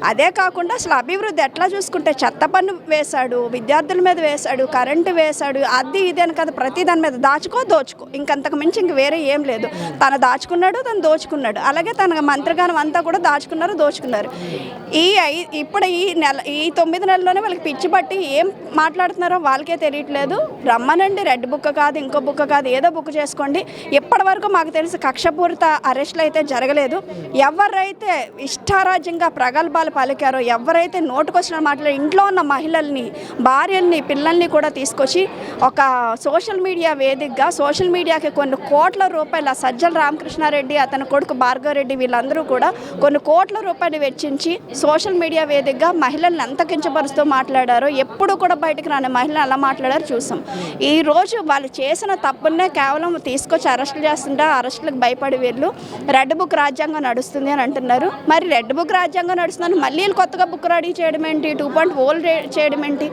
అదే కాకుండా అసలు అభివృద్ధి ఎట్లా చూసుకుంటే చెత్త పన్ను వేశాడు, విద్యార్థుల మీద వేశాడు, కరెంటు వేశాడు, అది ఇది అని కదా ప్రతి దాని మీద దోచుకో ఇంకంతకు మించి ఇంక వేరే ఏం లేదు. తను దాచుకున్నాడు, తను దోచుకున్నాడు. అలాగే తన మంత్రిగానం అంతా కూడా దోచుకున్నారు. ఇప్పుడు ఈ 9 నెలల్లోనే వాళ్ళకి పిచ్చి పట్టి ఏం మాట్లాడుతున్నారో వాళ్ళకే తెలియట్లేదు. రమ్మనండి, రెడ్ బుక్ కాదు, ఇంకో బుక్ కాదు, ఏదో బుక్ చేసుకోండి. ఇప్పటి వరకు మాకు తెలిసి కక్షపూరిత అరెస్టులు అయితే జరగలేదు. ఎవరైతే ఇష్టారాజ్యంగా ప్రగల్భాలు పలికారో, ఎవరైతే నోటుకొచ్చిన మాటలు ఇంట్లో ఉన్న మహిళల్ని, భార్యల్ని, పిల్లల్ని కూడా తీసుకొచ్చి ఒక సోషల్ మీడియా వేదికగా సోషల్ మీడియాకి కొన్ని కోట్ల రూపాయల సజ్జల రామకృష్ణారెడ్డి, అతని కొడుకు భార్గవరెడ్డి వీళ్ళందరూ కూడా కొన్ని కోట్ల రూపాయలు వెచ్చించి సోషల్ మీడియా వేదికగా మహిళల్ని ఎంత కించపరుస్తూ మాట్లాడారో, ఎప్పుడు కూడా బయటకు రాని మహిళలు అలా మాట్లాడారో చూసాం. ఈరోజు వాళ్ళు చేసిన తప్పునే కేవలం తీసుకొచ్చి అరెస్టులు చేస్తుంటే అరెస్టులకు భయపడి వీళ్ళు రెడ్ బుక్ రాజ్యాంగం నడుస్తుంది అని అంటున్నారు. మరి రెడ్ బుక్ రాజ్యాంగం నడుస్తుందని మళ్ళీ కొత్తగా బుక్ రెడీ చేయడం ఏంటి, 2.0 చేయడం ఏంటి?